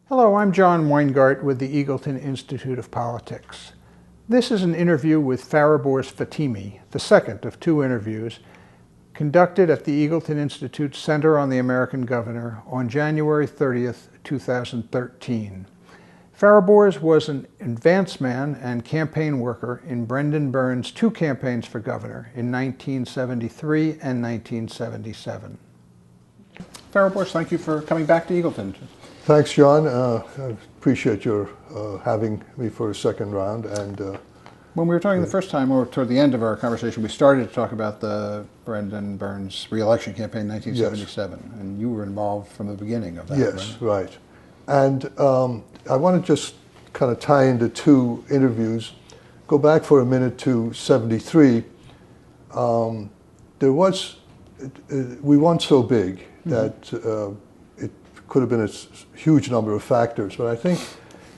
Hello, I'm John Weingart with the Eagleton Institute of Politics. This is an interview with Fariborz Fatemi, the second of two interviews, conducted at the Eagleton Institute's Center on the American Governor on January 30th, 2013. Fariborz was an advance man and campaign worker in Brendan Byrne's two campaigns for governor in 1973 and 1977. Fariborz, thank you for coming back to Eagleton. Thanks, John. I appreciate your having me for a second round. And when we were talking the first time, or toward the end of our conversation, we started to talk about the Brendan Byrne's re-election campaign in 1977, yes. And you were involved from the beginning of that. Yes, right. And I want to just kind of tie into two interviews. Go back for a minute to 73. We won so big that could have been a huge number of factors, but I think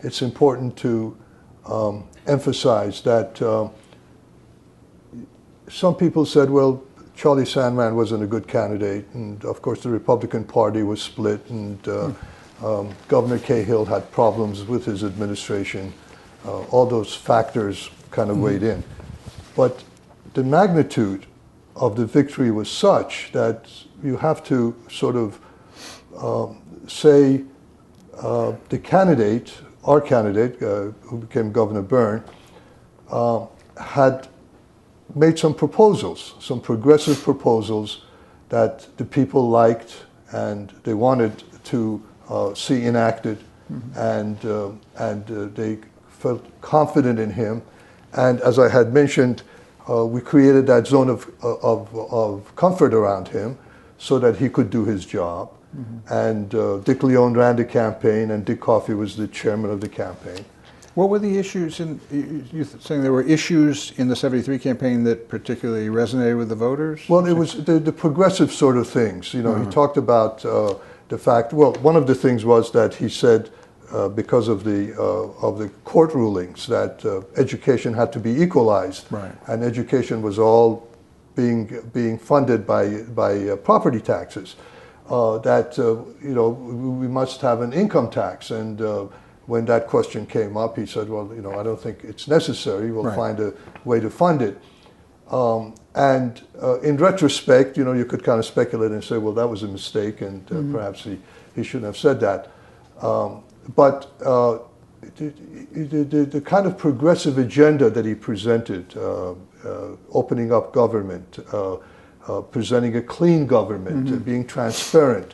it's important to emphasize that some people said, well, Charlie Sandman wasn't a good candidate, and of course the Republican Party was split, and Governor Cahill had problems with his administration. All those factors kind of weighed in. But the magnitude of the victory was such that you have to sort of say the candidate, our candidate, who became Governor Byrne, had made some proposals, some progressive proposals that the people liked and they wanted to see enacted, and they felt confident in him. And as I had mentioned, we created that zone of comfort around him so that he could do his job. And Dick Leone ran the campaign, and Dick Coffey was the chairman of the campaign. What were the issues you saying there were issues in the 73 campaign that particularly resonated with the voters? Well, it was the progressive sort of things. You know, he talked about the fact, well, one of the things was that he said because of the court rulings that education had to be equalized. Right. And education was all being funded by property taxes. That we must have an income tax, and when that question came up, he said, "Well, I don't think it's necessary. We'll find a way to fund it." And in retrospect, you could kind of speculate and say, "Well, that was a mistake, and perhaps he shouldn't have said that." But the kind of progressive agenda that he presented, opening up government. Presenting a clean government, being transparent,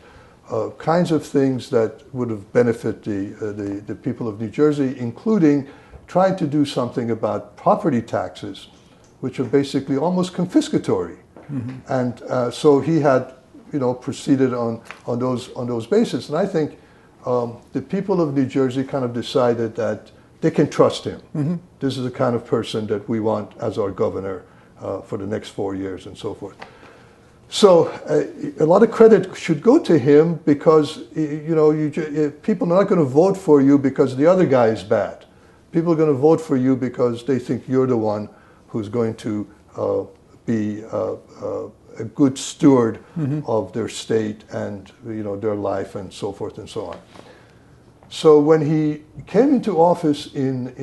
kinds of things that would have benefited the people of New Jersey, including trying to do something about property taxes, which are basically almost confiscatory. And so he had, proceeded on those bases. And I think the people of New Jersey kind of decided that they can trust him. This is the kind of person that we want as our governor for the next 4 years and so forth. So a lot of credit should go to him because, people are not going to vote for you because the other guy is bad. People are going to vote for you because they think you're the one who's going to be a good steward of their state and, their life and so forth and so on. So when he came into office in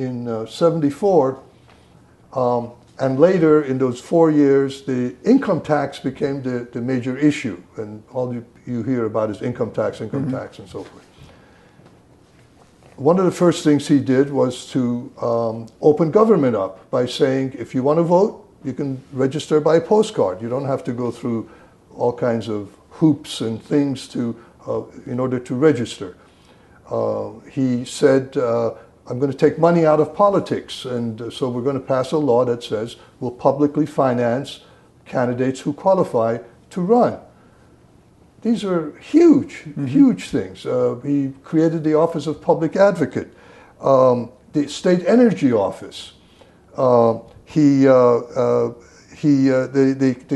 74, and later, in those 4 years, the income tax became the major issue. And all you hear about is income tax, and so forth. One of the first things he did was to open government up by saying, if you want to vote, you can register by postcard. You don't have to go through all kinds of hoops and things in order to register. He said, I'm going to take money out of politics, and so we're going to pass a law that says we'll publicly finance candidates who qualify to run. These are huge, huge things. He created the Office of Public Advocate, the State Energy Office. The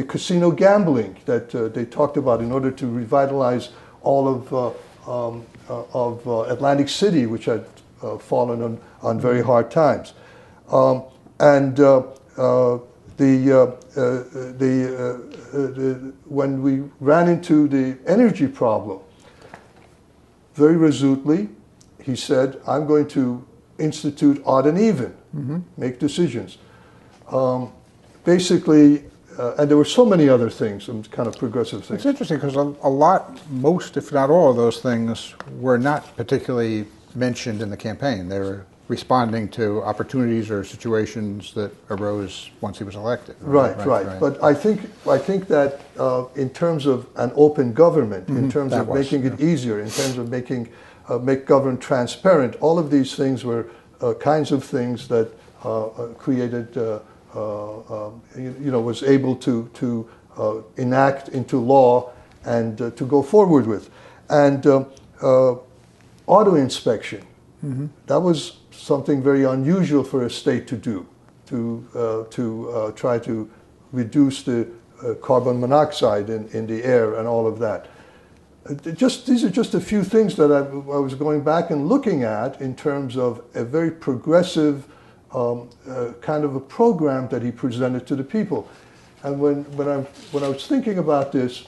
casino gambling that they talked about in order to revitalize all of Atlantic City, which had fallen on very hard times, when we ran into the energy problem, very resolutely, he said, I'm going to institute odd and even, make decisions. Basically, and there were so many other things, some kind of progressive things. It's interesting because a lot, most if not all of those things were not particularly mentioned in the campaign. They were responding to opportunities or situations that arose once he was elected. Right. But I think that in terms of an open government, in terms of making it easier, in terms of make government transparent, all of these things were kinds of things that created, was able to enact into law and to go forward with. And auto inspection, that was something very unusual for a state to do, to try to reduce the carbon monoxide in the air and all of that. These are just a few things that I was going back and looking at in terms of a very progressive kind of a program that he presented to the people. And when I was thinking about this,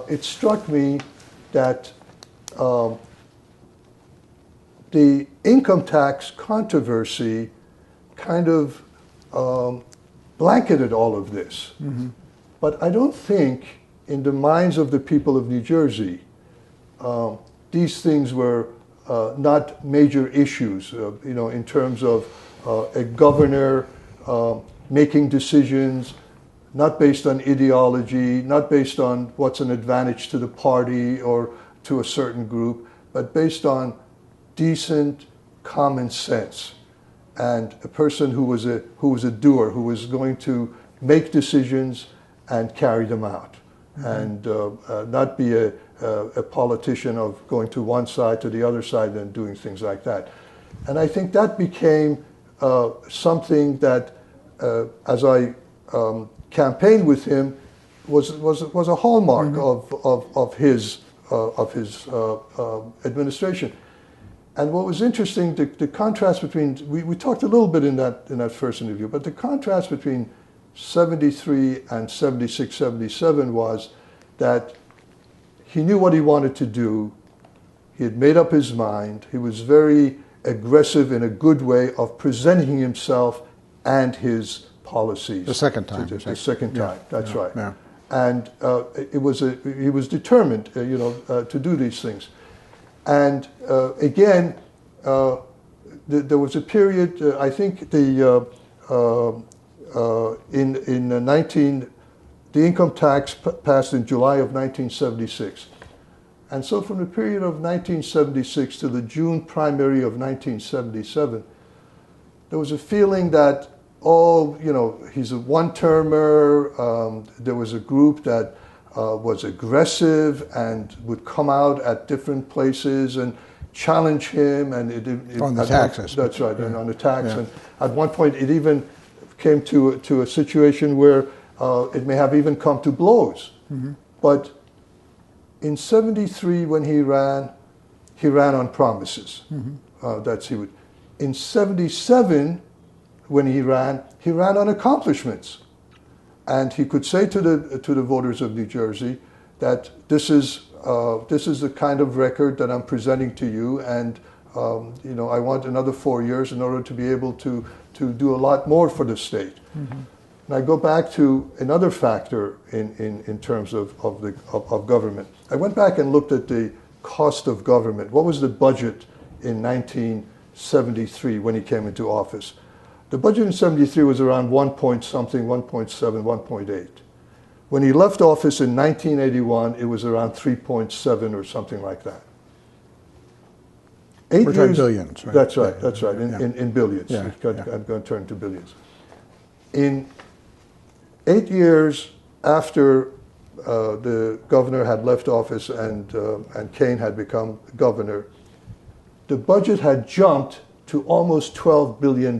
it struck me that the income tax controversy kind of blanketed all of this. But I don't think in the minds of the people of New Jersey, these things were not major issues, in terms of a governor making decisions not based on ideology, not based on what's an advantage to the party or to a certain group, but based on decent common sense, and a person who was a doer, who was going to make decisions and carry them out, and not be a politician of going to one side to the other side and doing things like that. And I think that became something that, as I campaigned with him, was a hallmark of his administration. And what was interesting, the contrast between, we talked a little bit in that first interview, but the contrast between 73 and 76, 77 was that he knew what he wanted to do. He had made up his mind. He was very aggressive in a good way of presenting himself and his policies. The second time. The second time, that's right. Yeah. And he was determined, to do these things. And again, there was a period, I think the income tax passed in July of 1976. And so from the period of 1976 to the June primary of 1977, there was a feeling that, he's a one-termer. There was a group that was aggressive and would come out at different places and challenge him. And on the taxes. That's right, and on the tax. Yeah. And at one point, it even came to a situation where it may have even come to blows. But in 73, when he ran on promises. In 77, when he ran on accomplishments. And he could say to the voters of New Jersey that this is the kind of record that I'm presenting to you, and I want another 4 years in order to be able to do a lot more for the state. And I go back to another factor in terms of government. I went back and looked at the cost of government. What was the budget in 1973 when he came into office? The budget in 73 was around 1.7, 1.8. When he left office in 1981, it was around 3.7 or something like that. We're talking billions, right? That's right, in billions. Yeah. I'm going to turn to billions. In 8 years after the governor had left office and Kane had become governor, the budget had jumped to almost $12 billion.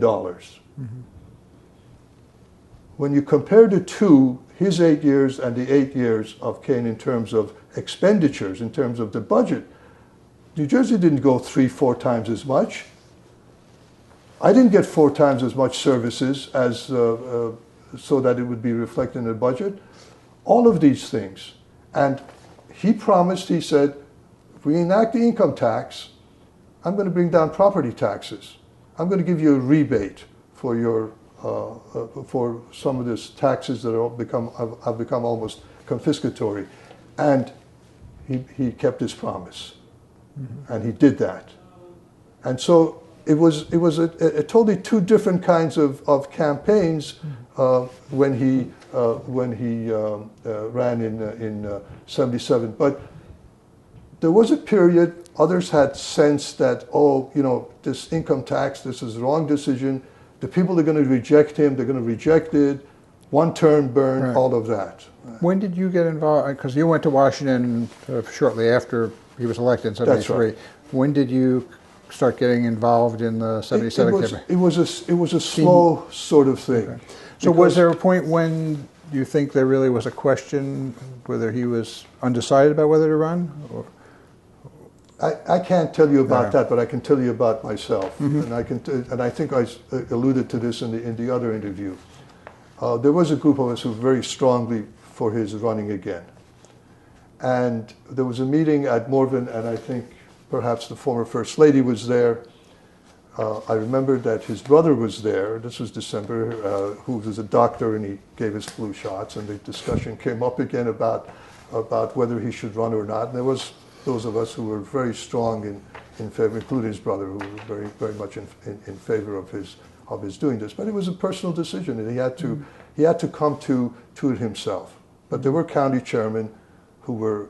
When you compare the two, his 8 years and the 8 years of Kane in terms of expenditures, in terms of the budget, New Jersey didn't go 3-4 times as much. I didn't get 4 times as much services as so that it would be reflected in the budget. All of these things. And he promised, he said, if we enact the income tax, I'm going to bring down property taxes. I'm going to give you a rebate for your for some of these taxes that have become almost confiscatory. And he kept his promise, and he did that. And so it was a totally two different kinds of campaigns when he ran in 77. But there was a period. Others had sensed that, oh, you know, this income tax, this is the wrong decision. The people are going to reject him. They're going to reject it. One term burn, right. All of that. When did you get involved? Because you went to Washington shortly after he was elected in 73. That's right. When did you start getting involved in the 77 campaign? It was a slow sort of thing. Okay. So was there a point when you think there really was a question whether he was undecided about whether to run? Or? I can't tell you about that, but I can tell you about myself, and I think I alluded to this in the other interview. There was a group of us who were very strongly for his running again, and there was a meeting at Morven, and I think perhaps the former First Lady was there. I remember that his brother was there. This was December, who was a doctor, and he gave his flu shots, and the discussion came up again about whether he should run or not. And there was those of us who were very strong in favor, including his brother, who were very, very much in favor of his doing this. But it was a personal decision, and he had to come to it himself. But there were county chairmen who were,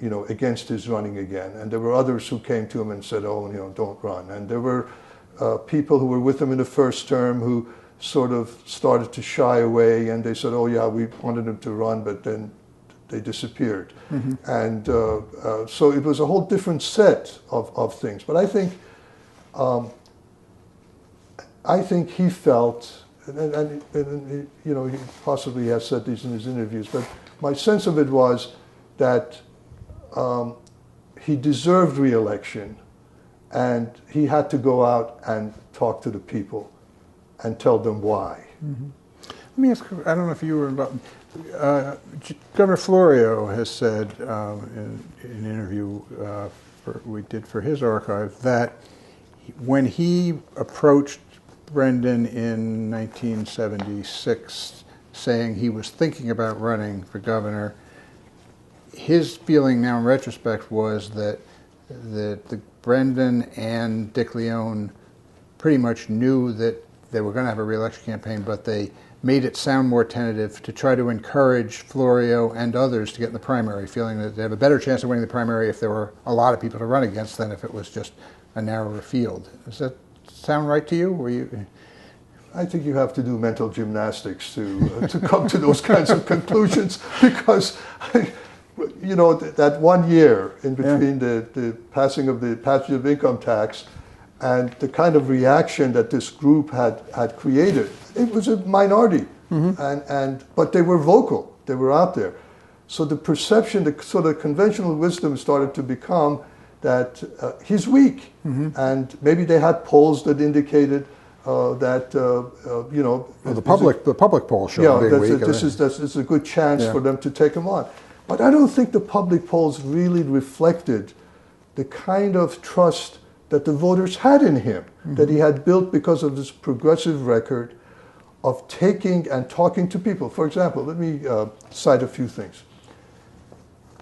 you know, against his running again, and there were others who came to him and said, "Oh, you know, don't run." And there were people who were with him in the first term who sort of started to shy away, and they said, "Oh, yeah, we wanted him to run," but then they disappeared. And so it was a whole different set of things. But I think he felt, and you know, he possibly has said these in his interviews, but my sense of it was that he deserved re-election, and he had to go out and talk to the people and tell them why. Let me ask, I don't know if you were involved. Governor Florio has said in an interview we did for his archive that when he approached Brendan in 1976 saying he was thinking about running for governor, his feeling now in retrospect was that Brendan and Dick Leone pretty much knew that they were going to have a re-election campaign, but they made it sound more tentative to try to encourage Florio and others to get in the primary, feeling that they have a better chance of winning the primary if there were a lot of people to run against than if it was just a narrower field. Does that sound right to you? Were you? I think you have to do mental gymnastics to come to those kinds of conclusions, because you know, that 1 year in between the passage of income tax and the kind of reaction that this group had created, it was a minority, but they were vocal, they were out there. So the perception, the sort of conventional wisdom started to become that he's weak, and maybe they had polls that indicated that you know, well, the public polls show him being weak. This is a good chance for them to take him on. But I don't think the public polls really reflected the kind of trust that the voters had in him, that he had built because of this progressive record of taking and talking to people. For example, let me cite a few things.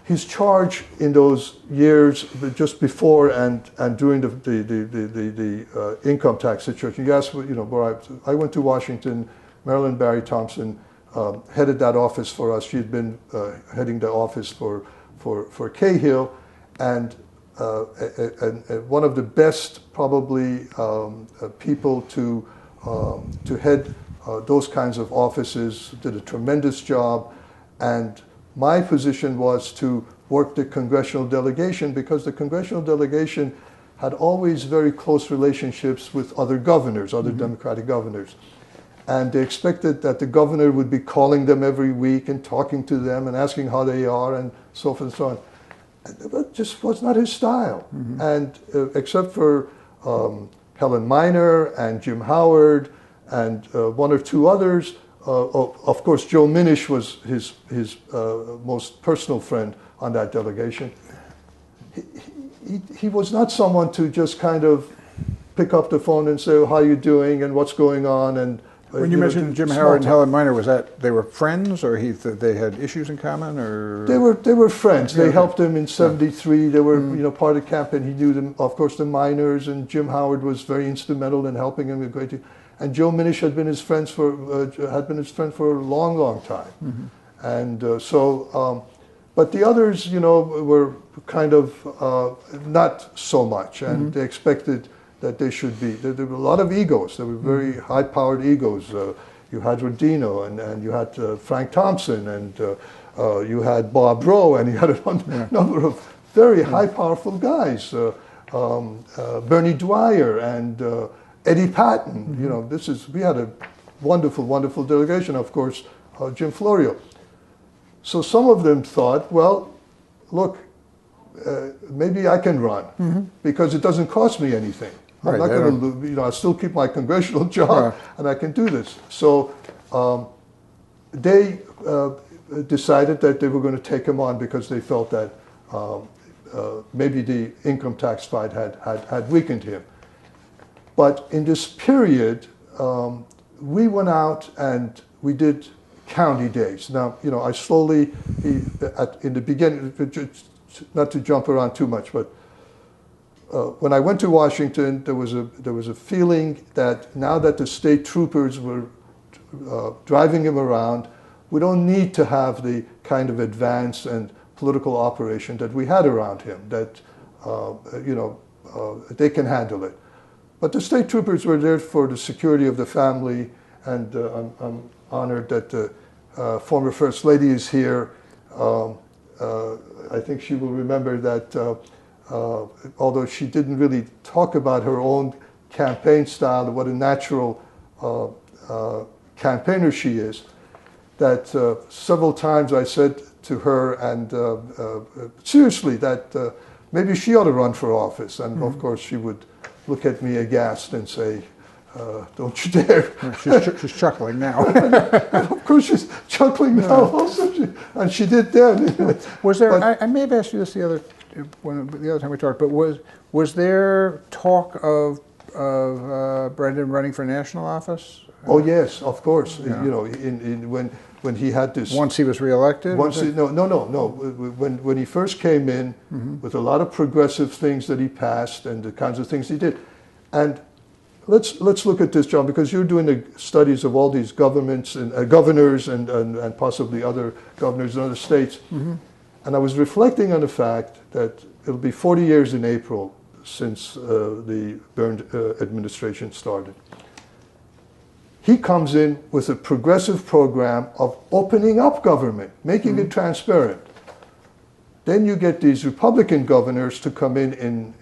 His charge in those years just before and during the income tax situation. You asked, you know, where I went to Washington. Marilyn Barry Thompson headed that office for us. She had been heading the office for Cahill, and one of the best probably people to head those kinds of offices, did a tremendous job. And my position was to work the congressional delegation, because the congressional delegation had always very close relationships with other governors, other Democratic governors. And they expected that the governor would be calling them every week and talking to them and asking how they are and so forth and so on. That just was not his style. And except for Helen Miner and Jim Howard and one or two others, of course, Joe Minish was his most personal friend on that delegation. he was not someone to just kind of pick up the phone and say, oh, how are you doing and what's going on. And when you mentioned Jim Howard and Helen Miner, was that they were friends, or they had issues in common, or they were friends? They helped him in '73. They were part of the campaign. He knew them, of course, the Miners, and Jim Howard was very instrumental in helping him a great deal. And Joe Minish had been his friend for a long, long time, and but the others, were kind of not so much, and they expected that they should be. There were a lot of egos. There were very high-powered egos. You had Rodino, and you had Frank Thompson, and you had Bob Rowe, and you had a number of very high, powerful guys. Bernie Dwyer and Eddie Patton. We had a wonderful, wonderful delegation. Of course, Jim Florio. So some of them thought, well, look, maybe I can run because it doesn't cost me anything. I'm not going to, I'll still keep my congressional job, and I can do this. So they decided that they were going to take him on because they felt that maybe the income tax fight had weakened him. But in this period, we went out and we did county days. Now, I slowly, in the beginning, not to jump around too much, but when I went to Washington, there was a feeling that now that the state troopers were driving him around, we don't need to have the kind of advance and political operation that we had around him. That they can handle it. But the state troopers were there for the security of the family, and I'm honored that the former First Lady is here. I think she will remember that. Although she didn't really talk about her own campaign style and what a natural campaigner she is, that several times I said to her, and seriously, that maybe she ought to run for office. And of course she would look at me aghast and say, don't you dare. She's chuckling now. And of course she's chuckling now also, and she did then. Was there, I may have asked you this the other time we talked, but was there talk of Brendan running for national office? Oh yes, of course. When he had this. Once he was reelected. No. When he first came in, with a lot of progressive things that he passed and the kinds of things he did, and let's look at this, John, because you're doing the studies of all these governments and governors and possibly other governors in other states. And I was reflecting on the fact that it'll be 40 years in April since the Byrne administration started. He comes in with a progressive program of opening up government, making it transparent. Then you get these Republican governors to come in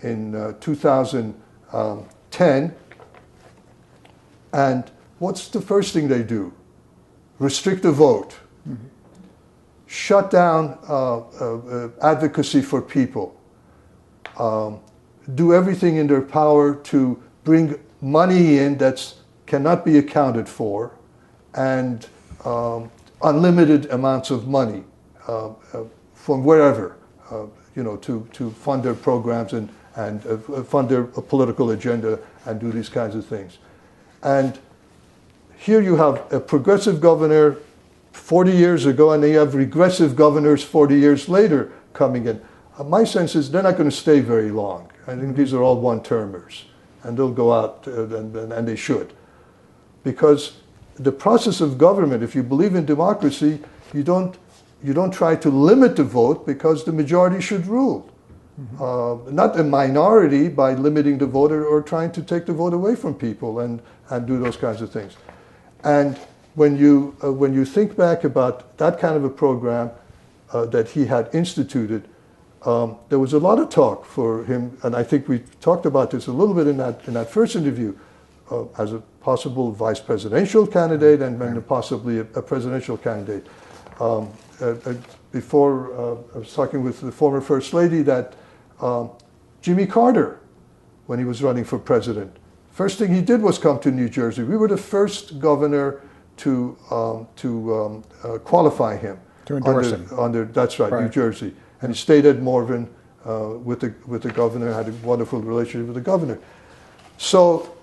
2010, and what's the first thing they do? Restrict the vote. Shut down advocacy for people, do everything in their power to bring money in that cannot be accounted for, and unlimited amounts of money from wherever, to fund their programs and fund their political agenda and do these kinds of things. And here you have a progressive governor 40 years ago, and they have regressive governors 40 years later coming in. My sense is they're not going to stay very long. I think these are all one-termers, and they'll go out, and they should. Because the process of government, if you believe in democracy, you don't try to limit the vote because the majority should rule. Not a minority by limiting the vote or trying to take the vote away from people and do those kinds of things. And when you think back about that kind of a program that he had instituted, there was a lot of talk for him, and I think we talked about this a little bit in that first interview, as a possible vice presidential candidate and then possibly a presidential candidate. Before I was talking with the former First Lady that Jimmy Carter, when he was running for president, first thing he did was come to New Jersey. We were the first governor to qualify him. To endorse him. That's right, New Jersey. And he stayed at Morven with the governor, had a wonderful relationship with the governor. So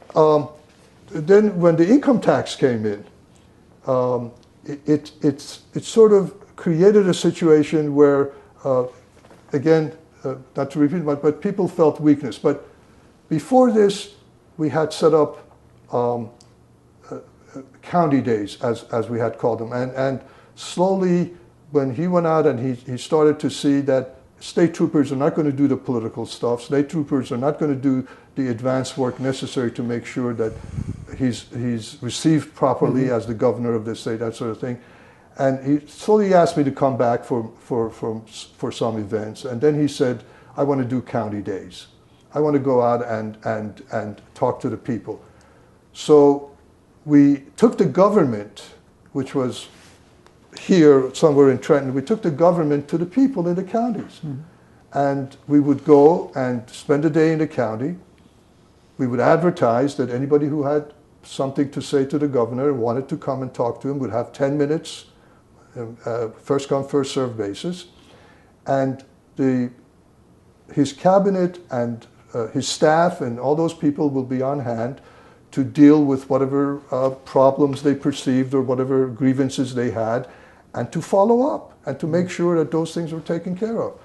then when the income tax came in, it sort of created a situation where, again, not to repeat, but people felt weakness. But before this, we had set up county days, as we had called them. And slowly, when he went out and he started to see that state troopers are not going to do the political stuff, state troopers are not going to do the advanced work necessary to make sure that he's received properly as the governor of the state, that sort of thing. And he slowly asked me to come back for some events. And then he said, I want to do county days. I want to go out and talk to the people. So we took the government, which was here somewhere in Trenton, we took the government to the people in the counties. And we would go and spend a day in the county. We would advertise that anybody who had something to say to the governor and wanted to come and talk to him would have 10 minutes, first come, first served basis. And his cabinet and his staff and all those people will be on hand to deal with whatever problems they perceived or whatever grievances they had, and to follow up and to make sure that those things were taken care of.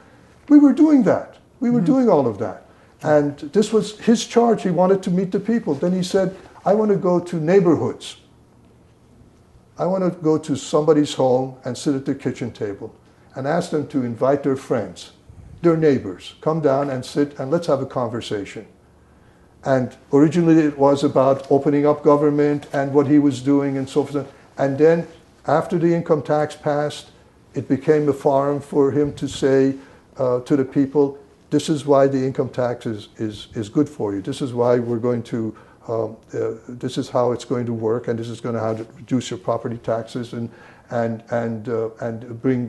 We were doing that. We were doing all of that. And this was his charge. He wanted to meet the people. Then he said, I want to go to neighborhoods. I want to go to somebody's home and sit at the kitchen table and ask them to invite their friends, their neighbors, come down and sit and let's have a conversation. And originally it was about opening up government and what he was doing and so forth. And then after the income tax passed, it became a forum for him to say to the people, this is why the income tax is good for you. This is why we're going to, this is how it's going to work, and this is going to how to reduce your property taxes and bring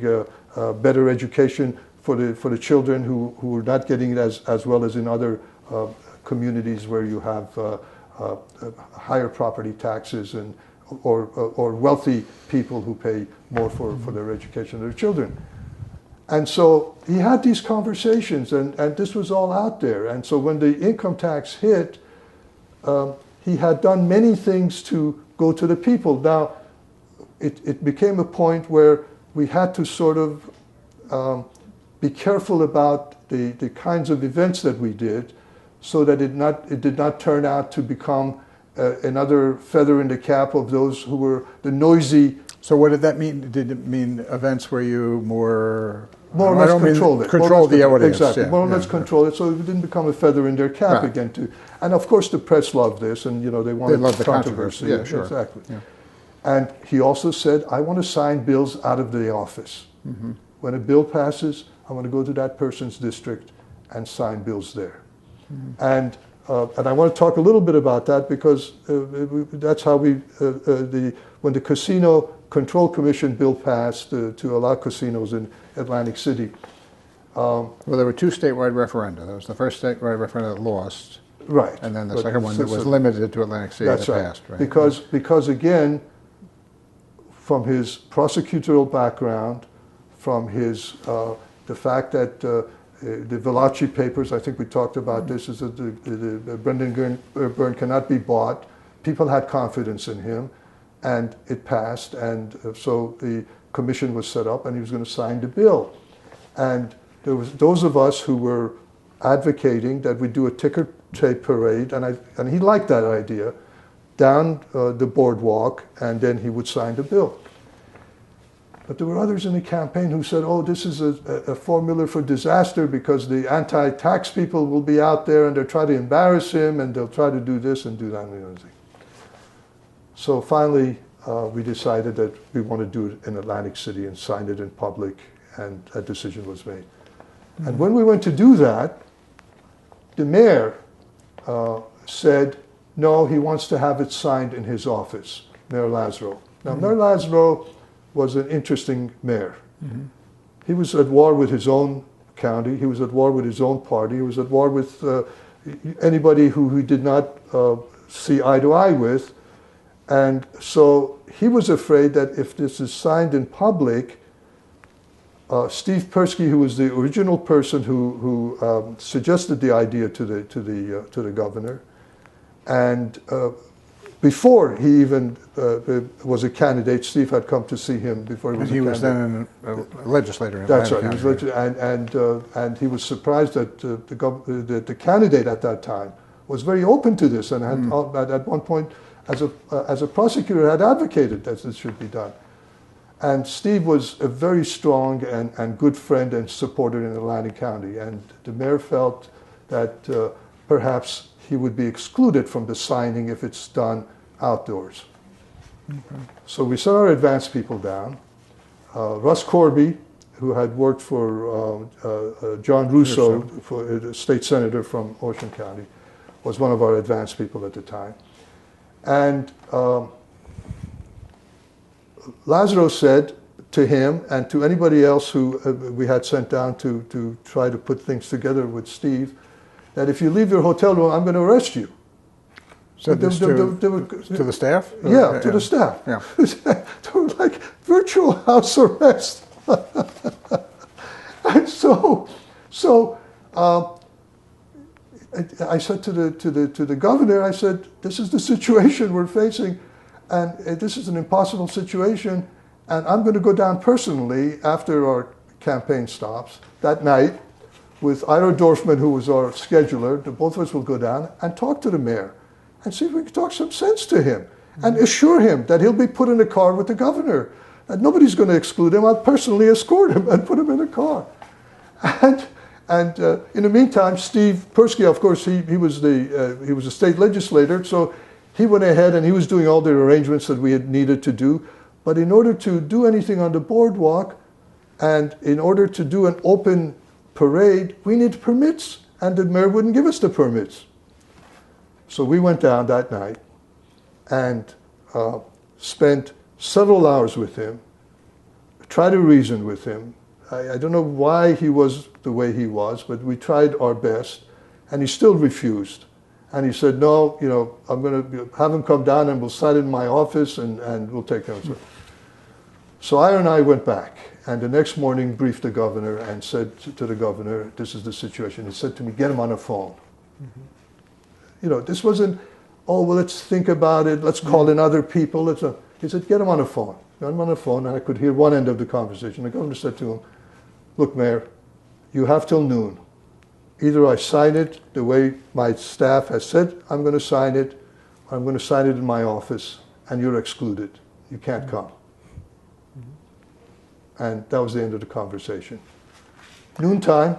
better education for the children who are not getting it as well as in other communities where you have higher property taxes and or wealthy people who pay more for their education of their children. And so he had these conversations, and this was all out there. And so when the income tax hit, he had done many things to go to the people. Now, it became a point where we had to sort of be careful about the kinds of events that we did, so that it did not turn out to become another feather in the cap of those who were the noisy. So what did that mean? Did it mean events where you more or less controlled it? Control the audience. Exactly, yeah, more or less control it, so it didn't become a feather in their cap again. And of course the press loved this, and they wanted the controversy. Yeah, sure. Exactly. Yeah. And he also said, I want to sign bills out of the office. When a bill passes, I want to go to that person's district and sign bills there. And I want to talk a little bit about that, because that's how when the Casino Control Commission bill passed to allow casinos in Atlantic City. Well, there were two statewide referenda. There was the first statewide referenda that lost. Right. And then the second one that was limited to Atlantic City that passed. Right. Because again, from his prosecutorial background, from his the fact that the Valachi papers, I think we talked about this, is that the Brendan Byrne cannot be bought. People had confidence in him, and it passed, and so the commission was set up, and he was going to sign the bill. And there was those of us who were advocating that we do a ticker tape parade, and he liked that idea, down the boardwalk, and then he would sign the bill. But there were others in the campaign who said, oh, this is a formula for disaster, because the anti-tax people will be out there and they'll try to embarrass him and they'll try to do this and do that and the other thing. So finally, we decided that we want to do it in Atlantic City and signed it in public, and a decision was made. And when we went to do that, the mayor said, no, he wants to have it signed in his office, Mayor Lazaro. Now, Mayor Lazaro was an interesting mayor. He was at war with his own county. He was at war with his own party. He was at war with anybody who he did not see eye to eye with. And so he was afraid that if this is signed in public, Steve Persky, who was the original person who suggested the idea to the governor, and before he even was a candidate, Steve had come to see him before he was a candidate. He was then a legislator in That's right. And he was surprised that the candidate at that time was very open to this, and had at one point, as a prosecutor, had advocated that this should be done. And Steve was a very strong and good friend and supporter in Atlantic County, and the mayor felt that perhaps he would be excluded from the signing if it's done outdoors. Okay. So we sent our advance people down. Russ Corby, who had worked for John Russo, for a state senator from Ocean County, was one of our advance people at the time. And Lazaro said to him and to anybody else who we had sent down to try to put things together with Steve, that if you leave your hotel room, I'm going to arrest you. So to the staff? Yeah, to the staff. Yeah. They were like virtual house arrest. And so I said to the governor, I said, this is the situation we're facing, and this is an impossible situation, and I'm going to go down personally after our campaign stops that night with Ira Dorfman, who was our scheduler. The both of us will go down and talk to the mayor and see if we can talk some sense to him and assure him that he'll be put in a car with the governor, that nobody's going to exclude him. I'll personally escort him and put him in a car. And in the meantime, Steve Persky, of course, he was a state legislator, so he went ahead and he was doing all the arrangements that we had needed to do. But in order to do anything on the boardwalk and in order to do an open parade, we need permits, and the mayor wouldn't give us the permits. So we went down that night and spent several hours with him, tried to reason with him. I don't know why he was the way he was, but we tried our best, and he still refused. And he said, no, I'm going to have him come down and we'll sign it in my office and we'll take care of it. So Ira and I went back, and the next morning briefed the governor and said to the governor, this is the situation. He said to me, get him on the phone. Mm-hmm. This wasn't, oh, well, let's think about it, let's call in other people. He said, get him on the phone. Got him on the phone, and I could hear one end of the conversation. The governor said to him, look, Mayor, you have till noon. Either I sign it the way my staff has said I'm going to sign it, or I'm going to sign it in my office, and you're excluded. You can't come. And that was the end of the conversation. Noontime,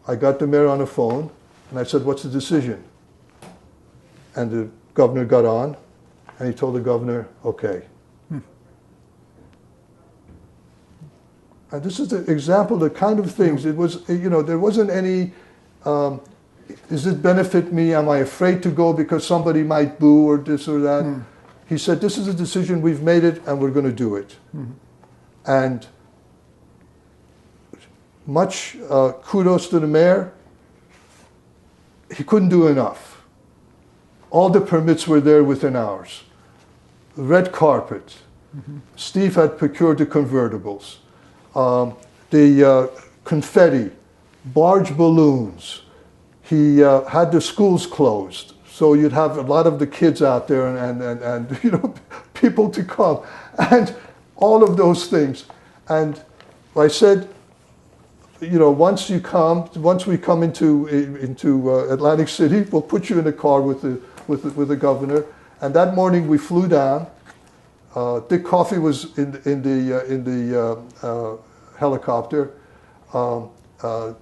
I got the mayor on the phone, and I said, what's the decision? And the governor got on, and he told the governor, okay. And this is the example, the kind of things, it was, there wasn't any, does it benefit me? Am I afraid to go because somebody might boo or this or that? He said, this is a decision, we've made it, and we're going to do it. And much kudos to the mayor. He couldn't do enough. All the permits were there within hours. Red carpet. Steve had procured the convertibles. The confetti, barge balloons. He had the schools closed, so you'd have a lot of the kids out there and people to come, and all of those things. And I said, once we come into Atlantic City, we'll put you in a car with the governor. And that morning we flew down. Dick Coffey was in the helicopter.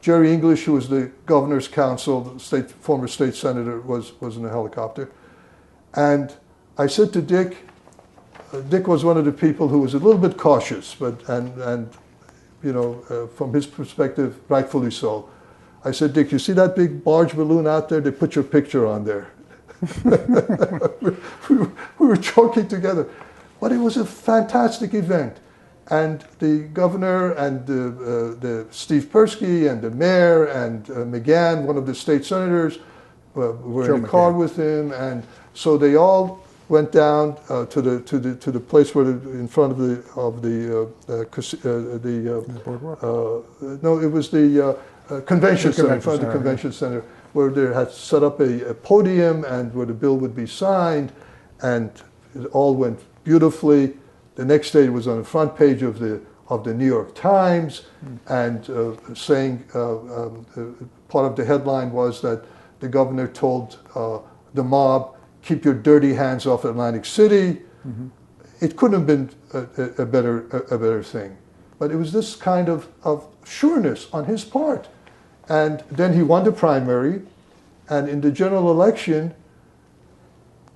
Jerry English, who was the governor's counsel, former state senator, was in the helicopter. And I said to Dick, Dick was one of the people who was a little bit cautious, but from his perspective, rightfully so. I said, Dick, you see that big barge balloon out there? They put your picture on there. we were joking together. But it was a fantastic event. And the governor and the Steve Persky and the mayor and McGann, one of the state senators, were in the car with him. And so they all went down to the place where in front of the boardwalk? no, it was the convention center, in front of the convention center, where they had set up a podium and where the bill would be signed, and it all went beautifully. The next day it was on the front page of the New York Times, and saying part of the headline was that the governor told the mob, "Keep your dirty hands off Atlantic City." It couldn't have been a better thing. But it was this kind of sureness on his part. And then he won the primary, and in the general election,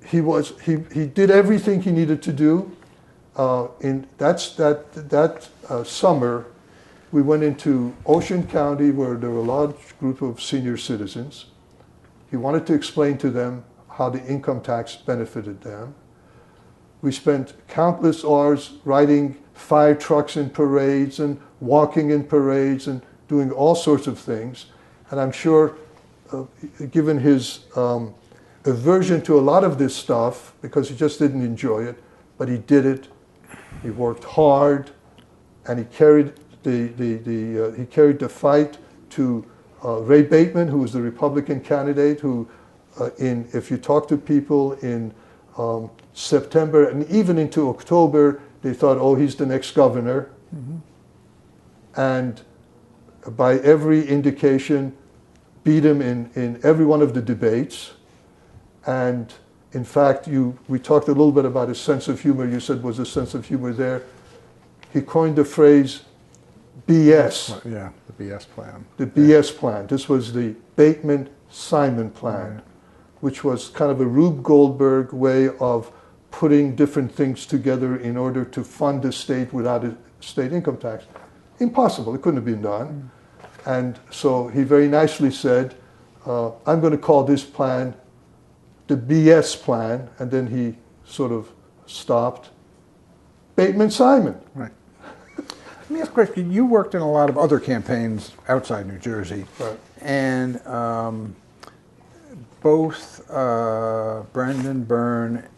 he did everything he needed to do. In that summer, we went into Ocean County, where there were a large group of senior citizens. He wanted to explain to them how the income tax benefited them. We spent countless hours riding fire trucks in parades and walking in parades and doing all sorts of things. And I'm sure, given his aversion to a lot of this stuff, because he just didn't enjoy it, but he did it. He worked hard, and he carried the fight to Ray Bateman, who was the Republican candidate, who, if you talk to people in September and even into October, they thought, oh, he's the next governor. And by every indication, beat him in every one of the debates. And in fact, we talked a little bit about his sense of humor. You said, was a sense of humor there? He coined the phrase BS. Yeah, the BS plan. The BS plan. This was the Bateman-Simon plan, which was kind of a Rube Goldberg way of putting different things together in order to fund the state without a state income tax. Impossible. It couldn't have been done. And so he very nicely said, I'm going to call this plan the BS plan, and then he sort of stopped. Bateman-Simon. Right. Let me ask a question. You worked in a lot of other campaigns outside New Jersey, right. And both Brandon Byrne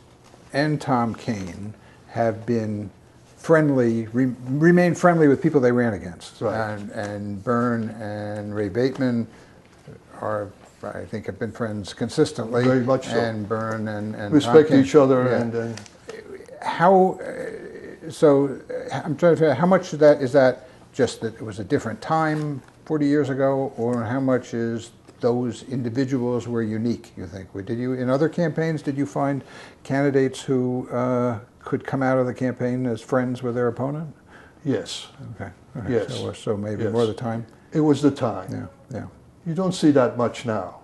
and Tom Kean have been friendly, remained friendly with people they ran against. Right. And Byrne and Ray Bateman are, I think, have been friends consistently. Very much so. And Byrne and respect Tom each other. Yeah. And how? So I'm trying to figure out how much of that is that just that it was a different time 40 years ago, or how much is those individuals were unique, you think? Did you, in other campaigns, did you find candidates who could come out of the campaign as friends with their opponent? Yes. Okay. Yes. So maybe Yes. more the time? It was the time. Yeah, yeah. You don't see that much now,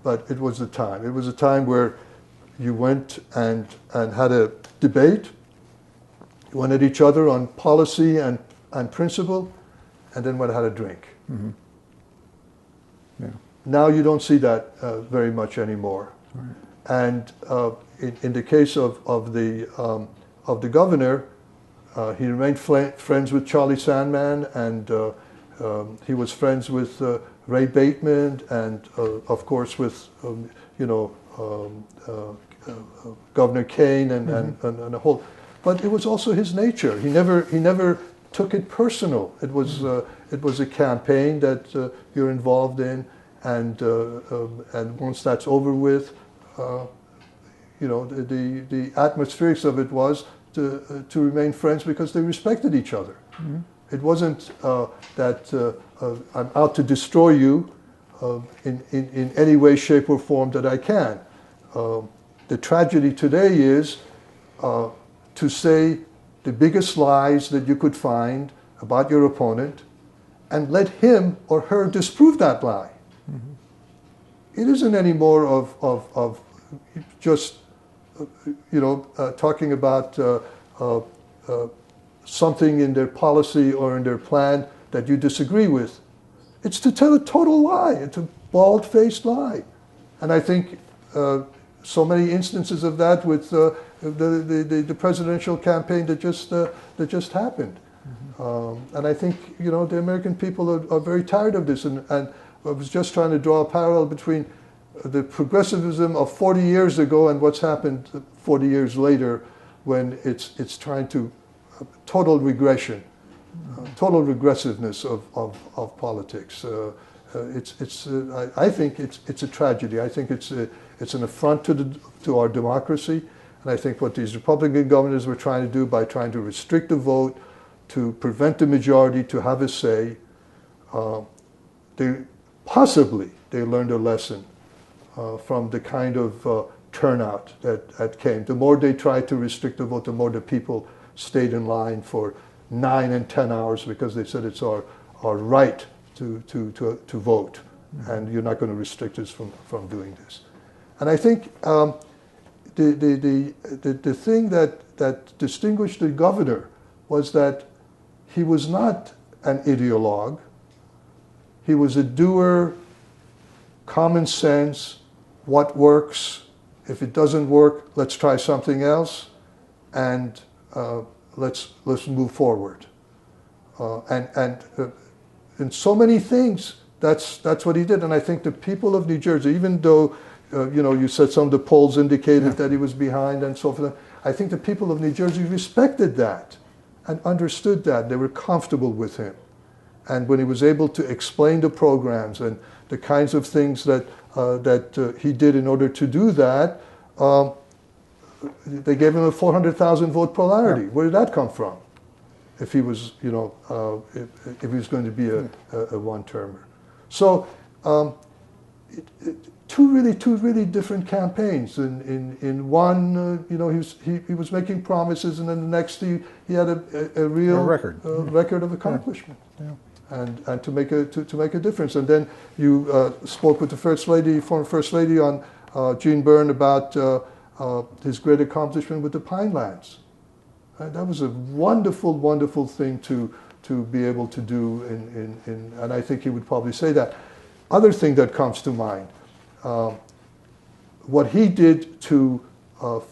but it was the time. It was a time where you went and had a debate, you went at each other on policy and principle, and then went and had a drink. Mm-hmm. Yeah. Now you don't see that very much anymore. Right. And in the case of the governor, he remained friends with Charlie Sandman, and he was friends with Ray Bateman, and of course with Governor Kean and a whole. But it was also his nature. He never took it personal. It was a campaign that you're involved in, and once that's over with, the atmospherics of it was to remain friends because they respected each other. Mm-hmm. It wasn't that I'm out to destroy you in any way, shape, or form that I can. The tragedy today is to say the biggest lies that you could find about your opponent and let him or her disprove that lie. Mm-hmm. It isn't any more of just talking about something in their policy or in their plan that you disagree with. It's to tell a total lie. It's a bald-faced lie. And I think so many instances of that with the presidential campaign that just happened. Mm-hmm. And I think the American people are very tired of this. And I was just trying to draw a parallel between the progressivism of 40 years ago and what's happened 40 years later, when it's trying to total regression, total regressiveness of politics. I think it's a tragedy. I think it's an affront to our democracy, and I think what these Republican governors were trying to do by trying to restrict the vote, to prevent the majority to have a say, they learned a lesson from the kind of turnout that came. The more they tried to restrict the vote, the more the people stayed in line for 9 and 10 hours because they said it's our right to vote, and you're not going to restrict us from doing this. And I think the thing that distinguished the governor was that he was not an ideologue. He was a doer, common sense, what works. If it doesn't work, let's try something else, and let's move forward. And in so many things, that's what he did. And I think the people of New Jersey, even though you said some of the polls indicated that he was behind and so forth, I think the people of New Jersey respected that and understood that. They were comfortable with him. And when he was able to explain the programs and the kinds of things that he did in order to do that, they gave him a 400,000 vote plurality. Where did that come from? If he was, if he was going to be a one-termer. So two really different campaigns. In one, he was making promises, and then the next he had a real record of accomplishment. Yeah. And to make a difference. And then you spoke with the former First Lady on Jean Byrne about his great accomplishment with the Pinelands. That was a wonderful thing to be able to do, and I think he would probably say that. Other thing that comes to mind, what he did to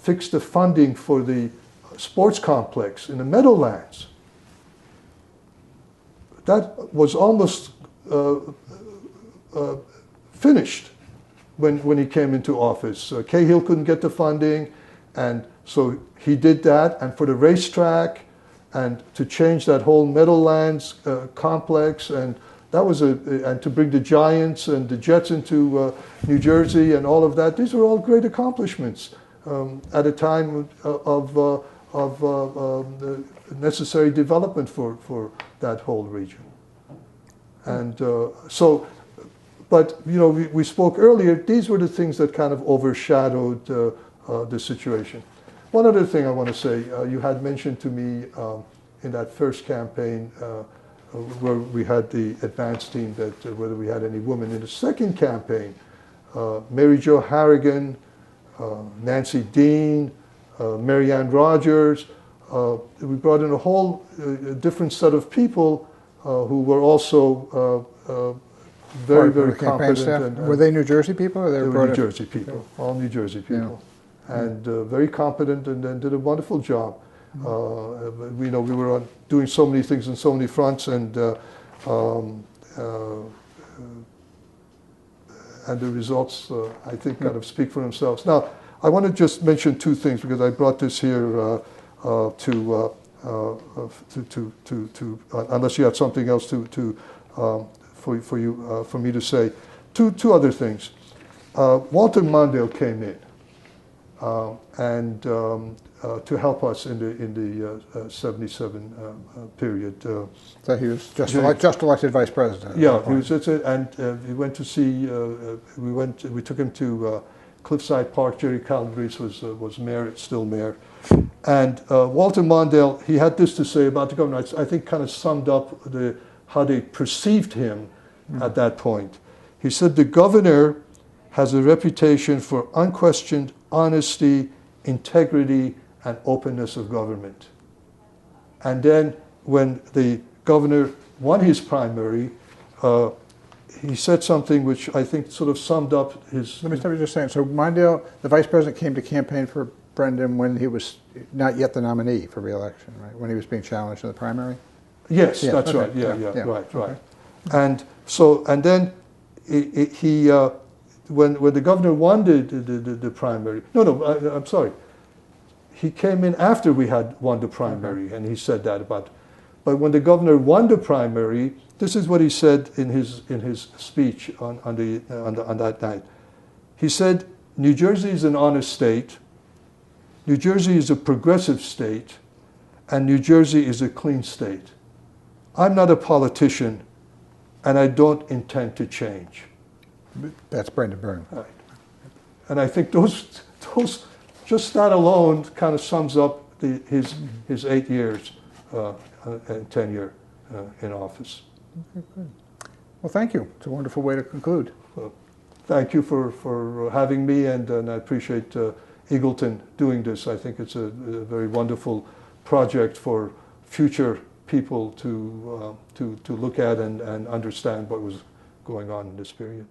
fix the funding for the sports complex in the Meadowlands. That was almost finished when he came into office. Cahill couldn't get the funding, and so he did that. And for the racetrack, and to change that whole Meadowlands complex, and that was and to bring the Giants and the Jets into New Jersey and all of that. These were all great accomplishments at a time of necessary development for that whole region. And but we spoke earlier, these were the things that kind of overshadowed the situation. One other thing I want to say, you had mentioned to me in that first campaign where we had the advance team, that whether we had any women. In the second campaign, Mary Jo Harrigan, Nancy Dean, Mary Ann Rogers, we brought in a whole different set of people who were also very competent. Were they New Jersey people? Or they were New Jersey people, all New Jersey people. Yeah. And very competent, and did a wonderful job. We were doing so many things on so many fronts, and the results, I think, kind of speak for themselves. Now, I want to just mention two things, because I brought this here unless you have something else for me to say. Two other things. Walter Mondale came in and to help us in the 77 period. So he was just elected vice president. Yeah, he was, and he went to see. We took him to Cliffside Park. Jerry Calabrese was mayor, still mayor. And Walter Mondale, he had this to say about the governor. I think kind of summed up how they perceived him at that point. He said, the governor has a reputation for unquestioned honesty, integrity, and openness of government. And then when the governor won his primary, he said something which I think sort of summed up his... Let me start with just saying, so Mondale, the vice president, came to campaign for Brendan when he was not yet the nominee for re-election, right? When he was being challenged in the primary? Yes, that's right. Yeah, right. And so, and then he when the governor won the primary, I'm sorry. He came in after we had won the primary, and he said that about. But when the governor won the primary, this is what he said in his speech on that night. He said, "New Jersey is an honest state. New Jersey is a progressive state, and New Jersey is a clean state. I'm not a politician, and I don't intend to change." That's Brendan Byrne. Right. And I think those just that alone kind of sums up his 8 years and tenure in office. Okay, good. Well, thank you. It's a wonderful way to conclude. Well, thank you for having me, and I appreciate Eagleton doing this. I think it's a very wonderful project for future people to look at and understand what was going on in this period.